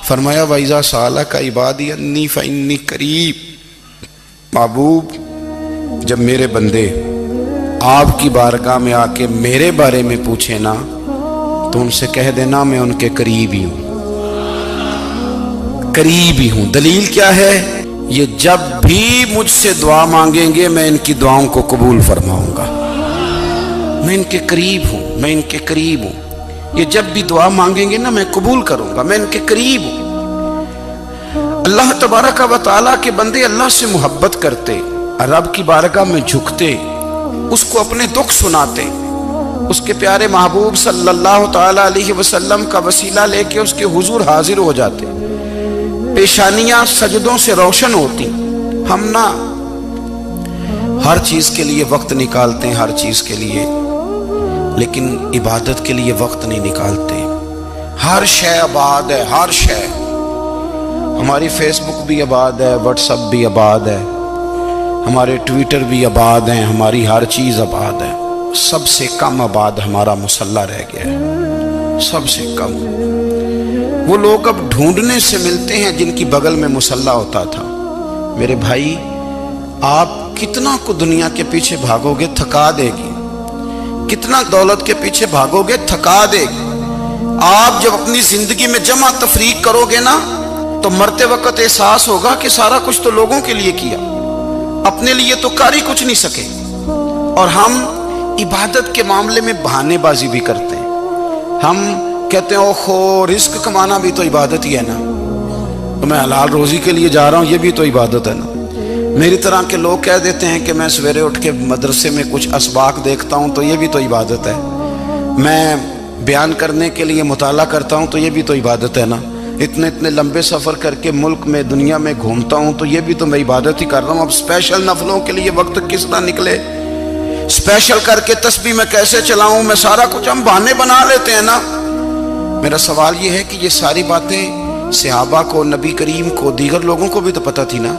فرمایا وَإِذَا سَأَلَكَ عِبَادِي أَنِّي فَإِنِّي قَرِيب، محبوب جب میرے بندے آپ کی بارگاہ میں آ کے میرے بارے میں پوچھیں نا تو ان سے کہہ دینا میں ان کے قریب ہی ہوں، قریب ہی ہوں۔ دلیل کیا ہے؟ یہ جب بھی مجھ سے دعا مانگیں گے میں ان کی دعاؤں کو قبول فرماؤں گا، میں ان کے قریب ہوں، میں ان کے قریب ہوں۔ یہ جب بھی دعا مانگیں گے نا میں قبول کروں گا، میں ان کے قریب ہوں۔ اللہ تبارک و تعالیٰ کے بندے اللہ سے محبت کرتے، رب کی بارگاہ میں جھکتے، اس کو اپنے دکھ سناتے، اس کے پیارے محبوب صلی اللہ تعالیٰ علیہ وسلم کا وسیلہ لے کے اس کے حضور حاضر ہو جاتے، پیشانیاں سجدوں سے روشن ہوتی۔ ہم نا ہر چیز کے لیے وقت نکالتے ہیں، ہر چیز کے لیے، لیکن عبادت کے لیے وقت نہیں نکالتے۔ ہر شے آباد ہے، ہر شے، ہماری فیس بک بھی آباد ہے، واٹس ایپ بھی آباد ہے، ہمارے ٹویٹر بھی آباد ہیں، ہماری ہر چیز آباد ہے۔ سب سے کم آباد ہمارا مصلی رہ گیا ہے، سب سے کم۔ وہ لوگ اب ڈھونڈنے سے ملتے ہیں جن کی بغل میں مصلی ہوتا تھا۔ میرے بھائی آپ کتنا کو دنیا کے پیچھے بھاگو گے تھکا دے گی، کتنا دولت کے پیچھے بھاگو گے تھکا دے گی۔ آپ جب اپنی زندگی میں جمع تفریق کرو گے نا تو مرتے وقت احساس ہوگا کہ سارا کچھ تو لوگوں کے لیے کیا، اپنے لیے تو کر ہی کچھ نہیں سکے۔ اور ہم عبادت کے معاملے میں بہانے بازی بھی کرتے ہیں۔ ہم کہتے ہیں اوہو رزق کمانا بھی تو عبادت ہی ہے نا، تو میں حلال روزی کے لیے جا رہا ہوں، یہ بھی تو عبادت ہے نا۔ میری طرح کے لوگ کہہ دیتے ہیں کہ میں سویرے اٹھ کے مدرسے میں کچھ اسباق دیکھتا ہوں تو یہ بھی تو عبادت ہے، میں بیان کرنے کے لیے مطالعہ کرتا ہوں تو یہ بھی تو عبادت ہے نا، اتنے لمبے سفر کر کے ملک میں دنیا میں گھومتا ہوں تو یہ بھی تو میں عبادت ہی کر رہا ہوں۔ اب اسپیشل نفلوں کے لیے وقت کس طرح نکلے، اسپیشل کر کے تسبیح میں کیسے چلاؤں، میں سارا کچھ ہم بہانے بنا لیتے ہیں نا۔ میرا سوال یہ ہے کہ یہ ساری باتیں صحابہ کو، نبی کریم کو، دیگر لوگوں کو بھی تو پتہ تھی نا،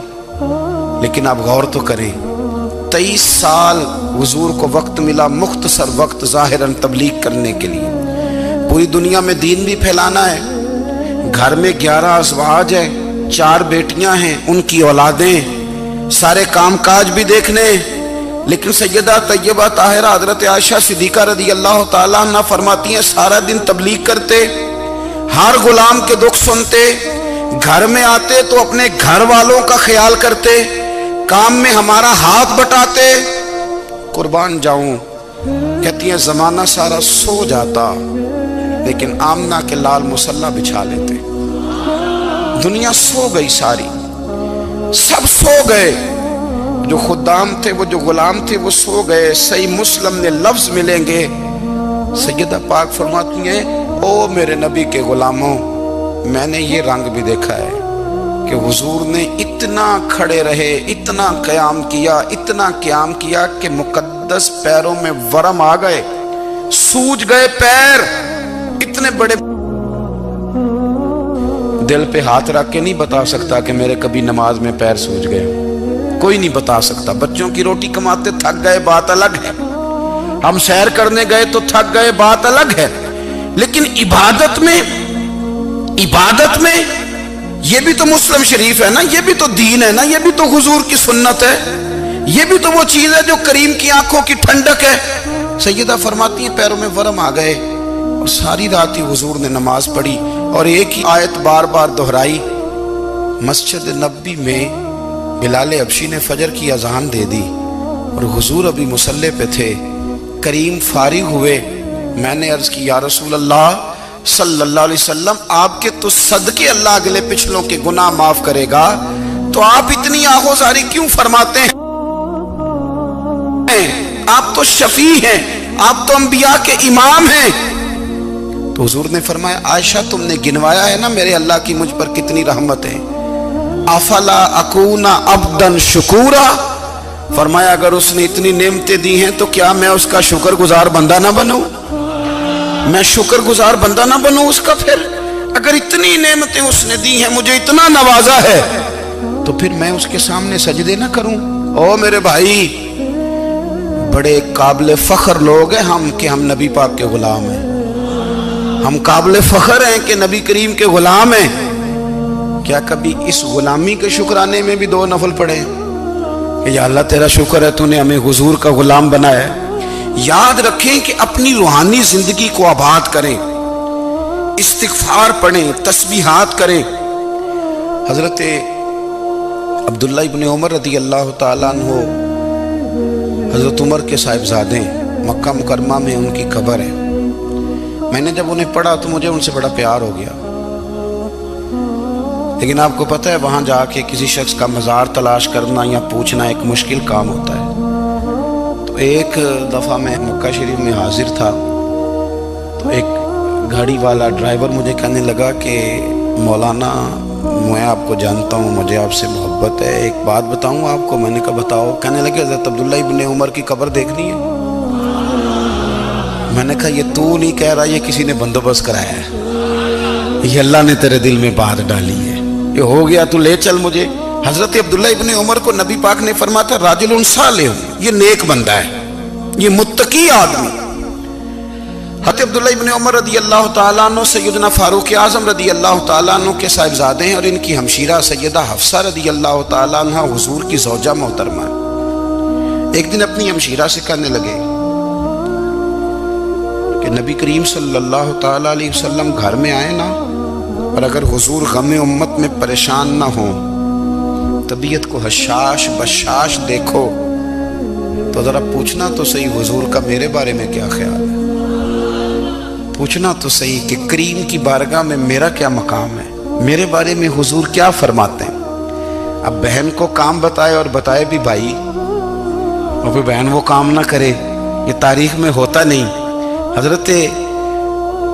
لیکن آپ غور تو کریں 23 سال حضور کو وقت ملا، مختصر وقت ظاہراً تبلیغ کرنے کے لیے، پوری دنیا میں دین بھی پھیلانا ہے۔ گھر میں 11 ازواج ہیں، 4 بیٹیاں ہیں، ان کی اولادیں، سارے کام کاج بھی دیکھنے، لیکن سیدہ طیبہ طاہرہ حضرت عائشہ صدیقہ رضی اللہ تعالیٰ عنہ فرماتی ہیں سارا دن تبلیغ کرتے، ہر غلام کے دکھ سنتے، گھر میں آتے تو اپنے گھر والوں کا خیال کرتے، کام میں ہمارا ہاتھ بٹاتے۔ قربان جاؤں، کہتی ہیں زمانہ سارا سو جاتا لیکن آمنہ کے لال مصلی بچھا لیتے۔ دنیا سو گئی، ساری سب سو گئے، جو خدام تھے، وہ جو غلام تھے وہ سو گئے۔ صحیح مسلم میں لفظ ملیں گے، سیدہ پاک فرماتی ہیں او میرے نبی کے غلاموں، میں نے یہ رنگ بھی دیکھا ہے کہ حضور نے اتنا کھڑے رہے، اتنا قیام کیا، اتنا قیام کیا کہ مقدس پیروں میں ورم آ گئے، سوج گئے پیر، اتنے بڑے۔ دل پہ ہاتھ رکھ کے نہیں بتا سکتا کہ میرے کبھی نماز میں پیر سوج گئے، کوئی نہیں بتا سکتا۔ بچوں کی روٹی کماتے تھک گئے بات الگ ہے، ہم سیر کرنے گئے تو تھک گئے بات الگ ہے، لیکن عبادت میں یہ بھی تو مسلم شریف ہے نا، یہ بھی تو دین ہے نا، یہ بھی تو حضور کی سنت ہے، یہ بھی تو وہ چیز ہے جو کریم کی آنکھوں کی ٹھنڈک ہے۔ سیدہ فرماتی ہیں پیروں میں ورم آ گئے، اور ساری رات ہی حضور نے نماز پڑھی اور ایک ہی آیت بار بار دہرائی۔ مسجد نبوی میں بلال حبشی نے فجر کی اذان دے دی اور حضور ابھی مصلی پہ تھے، کریم فارغ ہوئے۔ میں نے عرض کی یا رسول اللہ صلی اللہ علیہ وسلم، آپ کے تو صدقے اللہ اگلے پچھلوں کے گناہ معاف کرے گا، تو آپ اتنی آہوزاری کیوں فرماتے ہیں؟ آپ تو شفیع ہیں، آپ تو انبیاء کے امام ہیں۔ تو حضور نے فرمایا عائشہ تم نے گنوایا ہے نا میرے اللہ کی مجھ پر کتنی رحمت ہے، افلا اکون عبدا شکورا، فرمایا اگر اس نے اتنی نعمتیں دی ہیں تو کیا میں اس کا شکر گزار بندہ نہ بنوں، میں شکر گزار بندہ نہ بنوں اس کا؟ پھر اگر اتنی نعمتیں اس نے دی ہیں، مجھے اتنا نوازا ہے، تو پھر میں اس کے سامنے سجدے نہ کروں؟ او میرے بھائی، بڑے قابل فخر لوگ ہیں ہم کہ ہم نبی پاک کے غلام ہیں، ہم قابل فخر ہیں کہ نبی کریم کے غلام ہیں، کیا کبھی اس غلامی کے شکرانے میں بھی 2 نفل پڑھے کہ یا اللہ تیرا شکر ہے تو نے ہمیں حضور کا غلام بنایا ہے؟ یاد رکھیں کہ اپنی روحانی زندگی کو آباد کریں، استغفار پڑھیں، تسبیحات کریں۔ حضرت عبداللہ ابن عمر رضی اللہ تعالیٰ عنہ حضرت عمر کے صاحبزادے، مکہ مکرمہ میں ان کی قبر ہے۔ میں نے جب انہیں پڑھا تو مجھے ان سے بڑا پیار ہو گیا، لیکن آپ کو پتہ ہے وہاں جا کے کسی شخص کا مزار تلاش کرنا یا پوچھنا ایک مشکل کام ہوتا ہے۔ تو ایک دفعہ میں مکہ شریف میں حاضر تھا تو ایک گاڑی والا ڈرائیور مجھے کہنے لگا کہ مولانا میں آپ کو جانتا ہوں، مجھے آپ سے محبت ہے، ایک بات بتاؤں آپ کو؟ میں نے کہا بتاؤ۔ کہنے لگے حضرت عبداللہ ابن عمر کی قبر دیکھنی ہے۔ میں نے کہا یہ تو نہیں کہہ رہا، یہ کسی نے بندوبست کرایا ہے، یہ اللہ نے تیرے دل میں بات ڈالی ہے، یہ ہو گیا تو لے چل مجھے۔ حضرت عبداللہ ابن عمر کو نبی پاک نے فرمایا تھا راجل صالح، یہ نیک بندہ ہے، یہ متقی آدمی۔ حضرت عبداللہ ابن عمر رضی اللہ تعالیٰ عنہ سیدنا فاروق اعظم رضی اللہ تعالیٰ عنہ کے صاحبزادے ہیں، اور ان کی ہمشیرہ سیدہ حفصہ رضی اللہ تعالیٰ عنہ حضور کی زوجہ محترمہ۔ ایک دن اپنی ہمشیرہ سے کہنے لگے کہ نبی کریم صلی اللہ تعالیٰ علیہ وسلم گھر میں آئے نا، اور اگر حضور غم امت میں پریشان نہ ہوں، طبیعت کو حشاش بشاش دیکھو تو ذرا پوچھنا تو صحیح حضور کا میرے بارے میں کیا خیال ہے، پوچھنا تو صحیح کہ کریم کی بارگاہ میں میرا کیا مقام ہے، میرے بارے میں حضور کیا فرماتے ہیں۔ اب بہن کو کام بتائے اور بتائے بھی بھائی، اور پھر بہن وہ کام نہ کرے، یہ تاریخ میں ہوتا نہیں۔ حضرت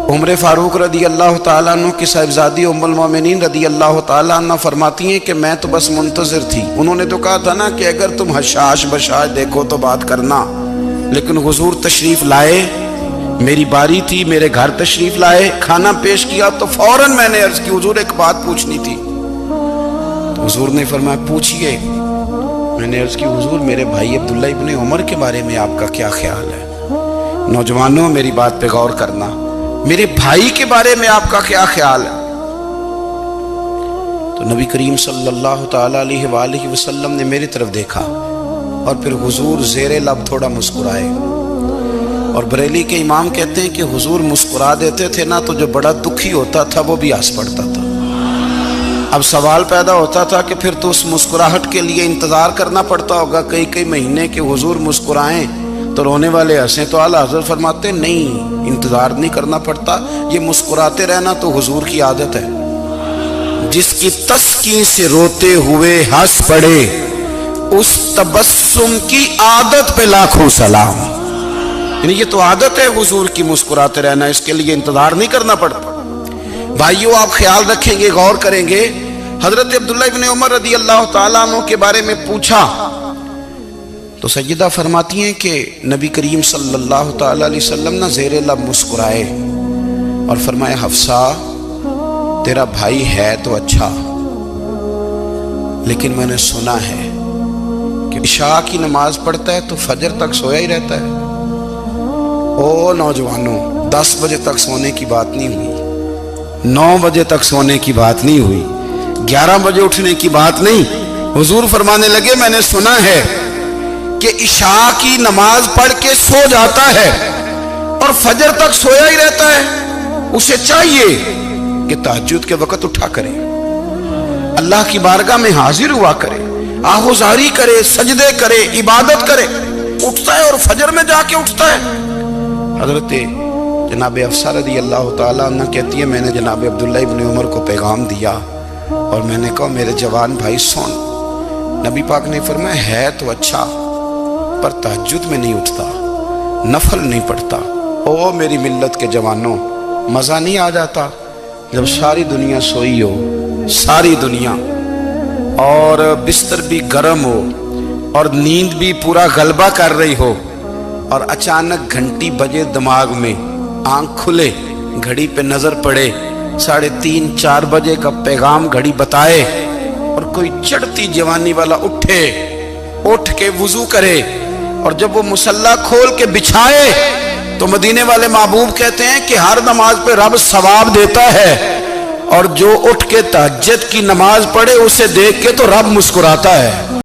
عمر فاروق رضی اللہ تعالیٰ عنہ کی صاحبزادی ام المومنین رضی اللہ تعالیٰ عنہ فرماتی ہیں کہ میں تو بس منتظر تھی، انہوں نے تو کہا تھا نا کہ اگر تم حشاش بشاش دیکھو تو بات کرنا، لیکن حضور تشریف لائے، میری باری تھی، میرے گھر تشریف لائے، کھانا پیش کیا تو فوراً میں نے عرض کی حضور ایک بات پوچھنی تھی۔ تو حضور نے فرمایا پوچھئے۔ میں نے عرض کی حضور میرے بھائی عبداللہ ابن عمر کے بارے میں آپ کا کیا خیال ہے؟ نوجوانوں میری بات پہ غور کرنا، میرے بھائی کے بارے میں آپ کا کیا خیال ہے؟ تو نبی کریم صلی اللہ تعالیٰ علیہ وآلہ وسلم نے میری طرف دیکھا اور پھر حضور زیر لب تھوڑا مسکرائے، اور بریلی کے امام کہتے ہیں کہ حضور مسکرا دیتے تھے نا تو جو بڑا دکھی ہوتا تھا وہ بھی ہنس پڑتا تھا۔ اب سوال پیدا ہوتا تھا کہ پھر تو اس مسکراہٹ کے لیے انتظار کرنا پڑتا ہوگا کئی مہینے کہ حضور مسکرائیں تو رونے والے ہنسیں، تو اعلیٰ حضرت فرماتے نہیں، انتظار نہیں کرنا پڑتا، یہ مسکراتے رہنا تو حضور کی عادت ہے۔ جس کی تسکین سے روتے ہوئے ہنس پڑے اس تبسم کی عادت پہ لاکھوں سلام۔ یعنی یہ تو عادت ہے حضور کی مسکراتے رہنا، اس کے لیے انتظار نہیں کرنا پڑتا۔ بھائیو آپ خیال رکھیں گے، غور کریں گے، حضرت عبداللہ ابن عمر رضی اللہ تعالیٰ عنہ کے بارے میں پوچھا تو سیدہ فرماتی ہیں کہ نبی کریم صلی اللہ تعالیٰ علیہ وسلم نہ زیر لب مسکرائے اور فرمایا حفصہ تیرا بھائی ہے تو اچھا، لیکن میں نے سنا ہے کہ عشاء کی نماز پڑھتا ہے تو فجر تک سویا ہی رہتا ہے۔ او نوجوانوں، 10 بجے تک سونے کی بات نہیں ہوئی، 9 بجے تک سونے کی بات نہیں ہوئی، 11 بجے اٹھنے کی بات نہیں۔ حضور فرمانے لگے میں نے سنا ہے کہ عشاء کی نماز پڑھ کے سو جاتا ہے اور فجر تک سویا ہی رہتا ہے، اسے چاہیے کہ تہجد کے وقت اٹھا کرے، اللہ کی بارگاہ میں حاضر ہوا کرے، آہوزاری کرے، سجدے کرے، عبادت کرے، اٹھتا ہے اور فجر میں جا کے اٹھتا ہے۔ حضرت جناب حفصہ رضی اللہ تعالیٰ عنہ کہتی ہے میں نے جناب عبداللہ ابن عمر کو پیغام دیا اور میں نے کہا میرے جوان بھائی سن، نبی پاک نے فرمایا ہے تو اچھا پر تہجد میں نہیں اٹھتا، نفل نہیں پڑھتا۔ او میری ملت کے جوانوں، مزہ نہیں آ جاتا جب ساری دنیا سوئی ہو، ساری دنیا، اور بستر بھی گرم ہو اور نیند بھی پورا غلبہ کر رہی ہو، اور اچانک گھنٹی بجے دماغ میں، آنکھ کھلے، گھڑی پہ نظر پڑے، 3:30 4 بجے کا پیغام گھڑی بتائے، اور کوئی چڑھتی جوانی والا اٹھ کے وضو کرے، اور جب وہ مصلی کھول کے بچھائے تو مدینے والے محبوب کہتے ہیں کہ ہر نماز پہ رب ثواب دیتا ہے، اور جو اٹھ کے تہجد کی نماز پڑھے اسے دیکھ کے تو رب مسکراتا ہے۔